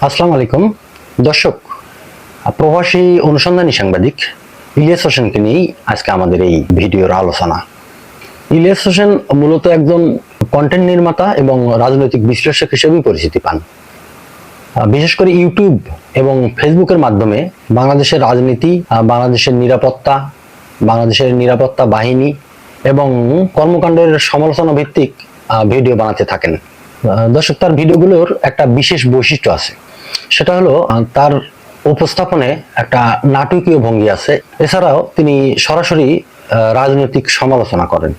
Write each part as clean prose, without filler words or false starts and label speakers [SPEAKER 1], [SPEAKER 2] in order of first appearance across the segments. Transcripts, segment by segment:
[SPEAKER 1] আসসালামু আলাইকুম দর্শক, প্রবাসী অনুসন্ধানী সাংবাদিক ইলিয়াস হোসেনকে নিয়েই আজকে আমাদের এই ভিডিওর আলোচনা। ইলিয়াস হোসেন মূলত একজন কন্টেন্ট নির্মাতা এবং রাজনৈতিক বিশ্লেষক হিসেবেই পরিচিতি পান। বিশেষ করে ইউটিউব এবং ফেসবুকের মাধ্যমে বাংলাদেশের রাজনীতি, বাংলাদেশের নিরাপত্তা বাহিনী এবং কর্মকাণ্ডের সমালোচনা ভিত্তিক ভিডিও বানাতে থাকেন। দর্শক, তার ভিডিওগুলোর একটা বিশেষ বৈশিষ্ট্য আছে, সেটা হলো তার উপস্থাপনে একটা নাটকীয় ভঙ্গি আছে। এছাড়াও তিনি সরাসরি রাজনৈতিক সমালোচনা করেন।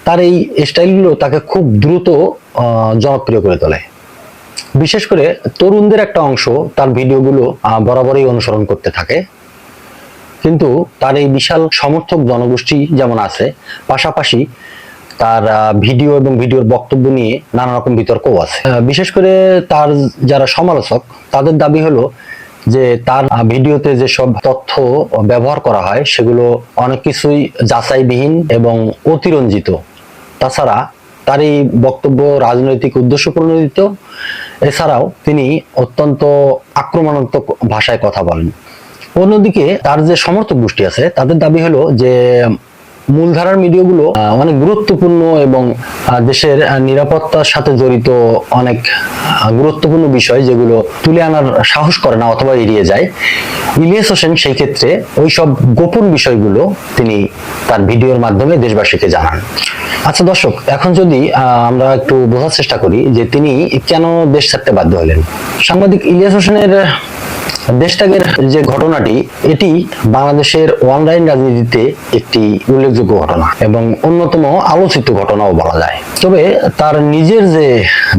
[SPEAKER 1] তার এই স্টাইলগুলো তাকে খুব দ্রুত জনপ্রিয় করে তোলে। বিশেষ করে তরুণদের একটা অংশ তার ভিডিওগুলো বরাবরই অনুসরণ করতে থাকে। কিন্তু তার এই বিশাল সমর্থক জনগোষ্ঠী যেমন আছে, পাশাপাশি তার ভিডিও এবং ভিডিওর বক্তব্য নিয়ে নানা রকম বিতর্কও আছে। বিশেষ করে তার যারা সমালোচক, তাদের দাবি হলো যে তার ভিডিওতে যেসব তথ্য ব্যবহার করা হয় সেগুলো অনেক কিছুই যাচাইবিহীন এবং অতিরঞ্জিত। তাছাড়া তার এই বক্তব্য রাজনৈতিক উদ্দেশ্য প্রণোদিত। এছাড়াও তিনি অত্যন্ত আক্রমণাত্মক ভাষায় কথা বলেন। অন্যদিকে তার যে সমর্থক গোষ্ঠী আছে, তাদের দাবি হলো যে মূলধারার মিডিয়াগুলো অনেক গুরুত্বপূর্ণ এবং দেশের নিরাপত্তার সাথে জড়িত অনেক গুরুত্বপূর্ণ বিষয় যেগুলো তুলে আনার সাহস করে না অথবা এড়িয়ে যায়। ইলিয়াস হোসেন সেই ক্ষেত্রে ওই সব গোপন বিষয়গুলো তিনি তার ভিডিওর মাধ্যমে দেশবাসীকে জানান। আচ্ছা দর্শক, এখন যদি আমরা একটু বোঝার চেষ্টা করি যে তিনি কেন দেশ ছাড়তে বাধ্য হলেন। সাংবাদিক ইলিয়াস হোসেনের দেশত্যাগের যে ঘটনাটি, এটি বাংলাদেশের অনলাইন রাজনীতিতে একটি উল্লেখযোগ্য ঘটনা এবং অন্যতম আলোচিত ঘটনাও বলা যায়। তবে তার নিজের যে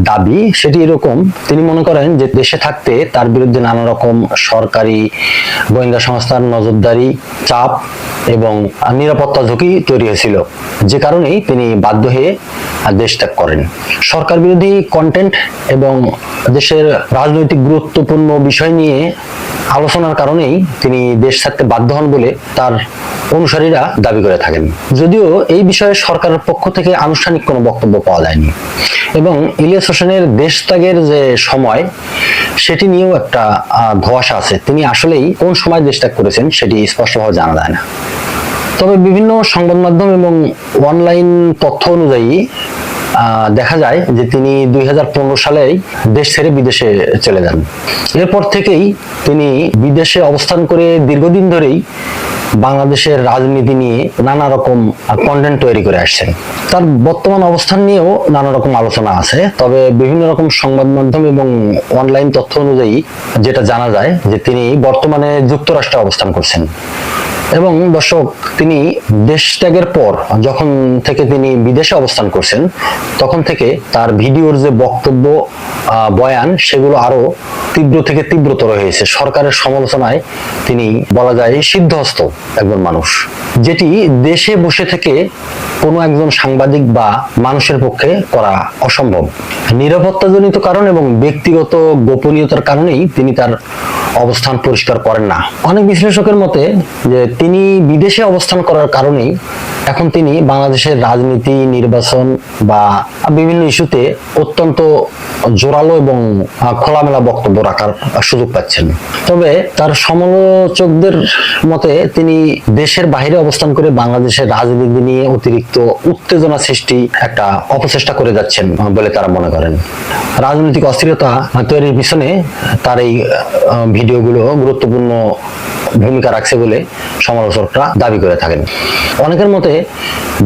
[SPEAKER 1] দাবি সেটি এরকম, তিনি মনে করেন যে দেশে থাকতে তার বিরুদ্ধে নানা রকম সরকারি গোয়েন্দা সংস্থার নজরদারি, চাপ এবং নিরাপত্তা ঝুঁকি তৈরি হয়েছিল, যে কারণেই তিনি বাধ্য হয়ে দেশ ত্যাগ করেন। সরকার বিরোধী কন্টেন্ট এবং দেশের রাজনৈতিক গুরুত্বপূর্ণ বিষয় নিয়ে আলোচনার কারণেই তিনি দেশ ছাড়তে বাধ্য হন বলে তার অনুসারীরা দাবি করে থাকেন। যদিও এই বিষয়ে সরকারের পক্ষ থেকে আনুষ্ঠানিক কোনো বক্তব্য পাওয়া যায়নি এবং ইলিয়াস হোসেনের দেশ ত্যাগের যে সময়, সেটি নিয়েও একটা ধোঁয়াশা আছে। তিনি আসলেই কোন সময় দেশ ত্যাগ করেছেন সেটি স্পষ্টভাবে জানা যায় না। তবে বিভিন্ন সংবাদ মাধ্যম এবং অনলাইন তথ্য অনুযায়ী দেখা যায় যে তিনি 2015 সালেই দেশ ছেড়ে বিদেশে চলে যান। এরপর থেকেই তিনি বিদেশে অবস্থান করে দীর্ঘদিন ধরেই বাংলাদেশের রাজনীতি নিয়ে নানা রকম কন্টেন্ট তৈরি করে আসছেন। তার বর্তমান অবস্থান নিয়েও নানা রকম আলোচনা আছে। তবে বিভিন্ন রকম সংবাদ মাধ্যম এবং অনলাইন তথ্য অনুযায়ী যেটা জানা যায় যে তিনি বর্তমানে যুক্তরাষ্ট্রে অবস্থান করছেন। এবং দর্শক, তিনি দেশ ত্যাগের পর যখন থেকে তিনি বিদেশে অবস্থান করছেন, তখন থেকে তার ভিডিওর যে বক্তব্য, বয়ান, সেগুলো আরো তীব্র থেকে তীব্রতর হয়েছে। সরকারের সমালোচনায় তিনি বলা যায় সিদ্ধহস্ত একজন মানুষ, যেটি দেশে বসে থেকে কোনো একজন সাংবাদিক বা মানুষের পক্ষে করা অসম্ভব। নিরাপত্তাজনিত কারণ এবং ব্যক্তিগত গোপনীয়তার কারণেই তিনি তার অবস্থান পরিষ্কার করেন না। অনেক বিশ্লেষকের মতে যে তিনি বিদেশে অবস্থান করার কারণেই এখন তিনি বাংলাদেশের রাজনীতি, নির্বাচন বা বিভিন্ন ইস্যুতে অত্যন্ত জোরালো এবং খোলামেলা বক্তব্য রাখার সুযোগ পাচ্ছেন। তবে তার সমালোচকদের মতে তিনি দেশের বাইরে অবস্থান করে বাংলাদেশের রাজনীতি নিয়ে অতিরিক্ত উত্তেজনা সৃষ্টি একটা অপচেষ্টা করে যাচ্ছেন বলে তারা মনে করেন। রাজনৈতিক অস্থিরতা তৈরির পিছনে তার এই ভিডিওগুলো গুরুত্বপূর্ণ ভূমিকা রাখছে বলে সমালোচকরা দাবি করে থাকেন। অনেকের মতে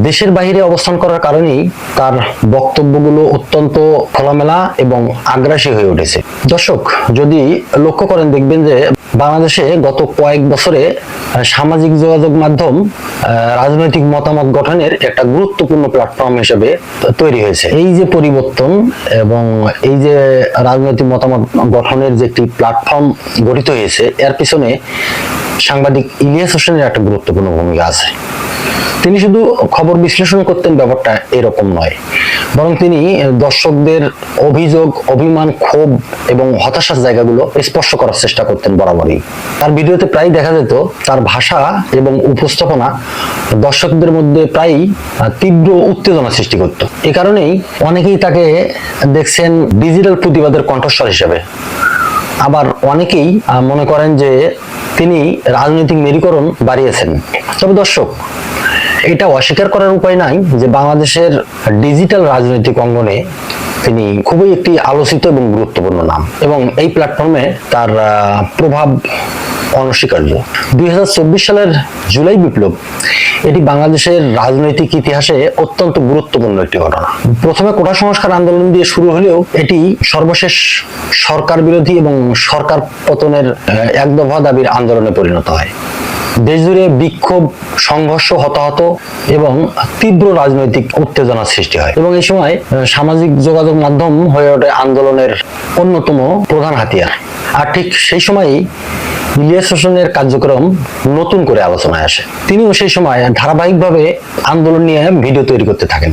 [SPEAKER 1] দেশের বাইরে অবস্থান করার কারণেই তার বক্তব্যগুলো অত্যন্ত খোলামেলা এবং আগ্রাসী হয়ে উঠেছে। দর্শক, যদি লক্ষ্য করেন দেখবেন যে বাংলাদেশে গত কয়েক বছরে সামাজিক যোগাযোগ মাধ্যম রাজনৈতিক মতামত গঠনের একটা গুরুত্বপূর্ণ প্ল্যাটফর্ম হিসেবে তৈরি হয়েছে। এই যে পরিবর্তন এবং এই যে রাজনৈতিক মতামত গঠনের যে একটি প্ল্যাটফর্ম গঠিত হয়েছে, এর পিছনে সাংবাদিক ইলিয়াস হোসেনের একটা গুরুত্বপূর্ণ ভূমিকা আছে। তিনি শুধু খবর বিশ্লেষণ করতেন, ব্যাপারটা এরকম নয়, বরং তিনি দর্শকদের অভিযোগ, অভিমান, ক্ষোভ এবং হতাশার জায়গাগুলো স্পর্শ করার চেষ্টা করতেন বরাবরই। তার ভিডিওতে প্রায় দেখা যেত তার ভাষা এবং উপস্থাপনা দর্শকদের মধ্যে প্রায় তীব্র উত্তেজনা সৃষ্টি করত। এ কারণেই অনেকেই তাকে দেখছেন ডিজিটাল প্রতিবাদের কণ্ঠস্বর হিসেবে। আবার অনেকেই মনে করেন যে তিনি রাজনৈতিক মেরুকরণ বাড়িয়েছেন। তবে দর্শক, এটা অস্বীকার করার উপায় নাই যে বাংলাদেশের ডিজিটাল রাজনৈতিক অঙ্গনে তিনি খুবই একটি আলোচিত এবং গুরুত্বপূর্ণ নাম, এবং এই প্ল্যাটফর্মে তার প্রভাব অনস্বীকার্য। 2024 সালের জুলাই বিপ্লব এটি বাংলাদেশের রাজনৈতিক ইতিহাসে অত্যন্ত গুরুত্বপূর্ণ একটি ঘটনা। প্রথমে কোটা সংস্কার আন্দোলন দিয়ে শুরু হলেও এটি সর্বশেষ সরকার বিরোধী এবং সরকার পতনের এক দফা দাবির আন্দোলনে পরিণত হয়। দেশজুড়ে বিক্ষোভ, সংঘর্ষ, হতাহত এবং তীব্র রাজনৈতিক উত্তেজনা সৃষ্টি হয়, এবং এই সময় সামাজিক যোগাযোগ মাধ্যম হয়ে ওঠে আন্দোলনের অন্যতম প্রধান হাতিয়ার। আর ঠিক সেই সময়ই ইলিয়াস হোসেনের কার্যক্রম নতুন করে আলোচনায় আসে। তিনিও সেই সময় ধারাবাহিকভাবে আন্দোলন নিয়ে ভিডিও তৈরি করতে থাকেন।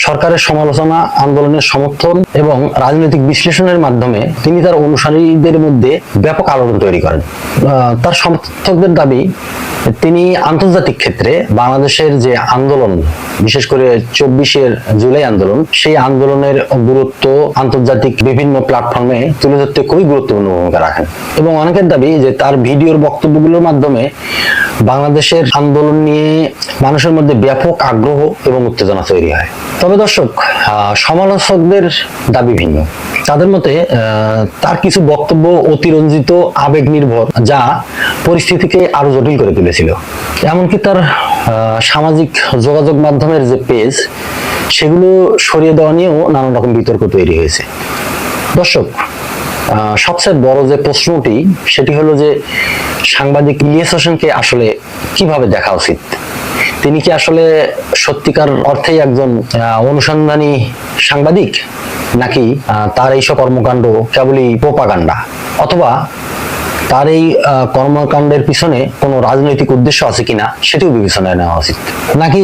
[SPEAKER 1] সরকারের সমালোচনা, আন্দোলনের সমর্থন এবং রাজনৈতিক বিশ্লেষণের মাধ্যমে তিনি তার অনুসারীদের মধ্যে ব্যাপক আলোড়ন তৈরি করেন। তার সমর্থকদের দাবি, তিনি আন্তর্জাতিক ক্ষেত্রে বাংলাদেশের যে আন্দোলন, বিশেষ করে 24 জুলাই আন্দোলন, সেই আন্দোলনের গুরুত্ব আন্তর্জাতিক বিভিন্ন প্ল্যাটফর্মে তুলে ধরতে খুবই গুরুত্বপূর্ণ ভূমিকা রাখেন। এবং অনেকের দাবি যে তার ভিডিওর বক্তব্যগুলোর মাধ্যমে বাংলাদেশের আন্দোলন নিয়ে মানুষের মধ্যে ব্যাপক আগ্রহ এবং উত্তেজনা তৈরি হয়। তবে দর্শক, সমালোচকদের দাবি ভিন্ন। তাদের মতে তার কিছু বক্তব্য অতিরঞ্জিত, আবেগ নির্ভর, যা পরিস্থিতিকে আরো জটিল করে তুলেছিল। এমনকি তার সামাজিক যোগাযোগ মাধ্যমের যে পেজ, সেগুলো সরিয়ে দেওয়া নিয়েও নানান রকম বিতর্ক তৈরি হয়েছে। দর্শক, সবচেয়ে বড় যে প্রশ্নটি, সেটি হলো যে সাংবাদিক ইলিয়াস হোসেনকে আসলে কিভাবে দেখা উচিত? তিনি কি আসলে সত্যিকার অর্থেই একজন অনুসন্ধানী সাংবাদিক, নাকি তার এইসব কর্মকাণ্ড কেবলই প্রোপাগান্ডা, অথবা তার এই কর্মকাণ্ডের পিছনে কোনো রাজনৈতিক উদ্দেশ্য আছে কিনা সেটিও বিবেচনায় নেওয়া উচিত? নাকি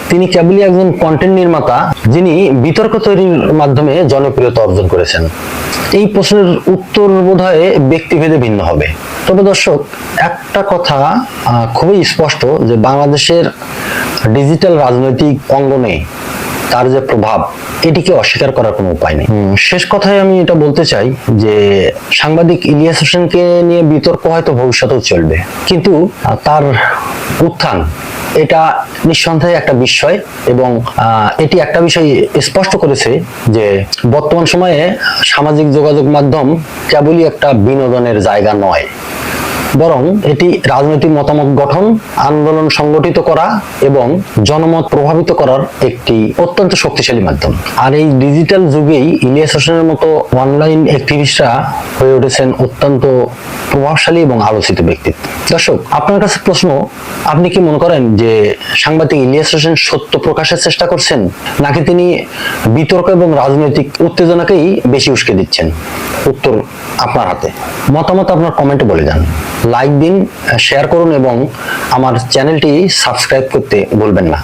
[SPEAKER 1] তিনি কেবলই একজন কন্টেন্ট নির্মাতা, যিনি বিতর্ক তৈরির মাধ্যমে জনপ্রিয়তা অর্জন করেছেন? এই প্রশ্নের উত্তর বোধহয় ব্যক্তিভেদে ভিন্ন হবে। তবে দর্শক, একটা কথা খুবই স্পষ্ট যে বাংলাদেশের ডিজিটাল রাজনৈতিক অঙ্গনে তার যে প্রভাব, এটিকে অস্বীকার করার কোনো উপায় নেই। শেষ কথায় আমি এটা বলতে চাই যে সাংবাদিক ইলিয়াস হোসেনকে নিয়ে বিতর্ক হয়তো ভবিষ্যতেও চলবে, কিন্তু তার উত্থান এটা নিঃসন্দেহে একটা বিষয়, এবং এটি একটা বিষয় স্পষ্ট করেছে যে বর্তমান সময়ে সামাজিক যোগাযোগ মাধ্যম কেবলই একটা বিনোদনের জায়গা নয়, বরং এটি রাজনৈতিক মতামত গঠন, আন্দোলন সংগঠিত করা এবং জনমত প্রভাবিত করার একটি অত্যন্ত শক্তিশালী মাধ্যম। আর এই ডিজিটাল যুগেই ইলিয়াস হোসেনের মতো অনলাইন অ্যাক্টিভিস্টরা হয়ে উঠেছেন অত্যন্ত প্রভাবশালী এবং আলোচিত ব্যক্তিত্ব। দর্শক, আপনার কাছে প্রশ্ন, আপনি কি মনে করেন যে সাংবাদিক ইলিয়াস হোসেন সত্য প্রকাশের চেষ্টা করছেন, নাকি তিনি বিতর্ক এবং রাজনৈতিক উত্তেজনাকেই বেশি উস্কে দিচ্ছেন? উত্তর আপনার হাতে। মতামত আপনার কমেন্টে বলে যান। লাইক দিন, শেয়ার করুন এবং আমার চ্যানেলটি সাবস্ক্রাইব করতে ভুলবেন না।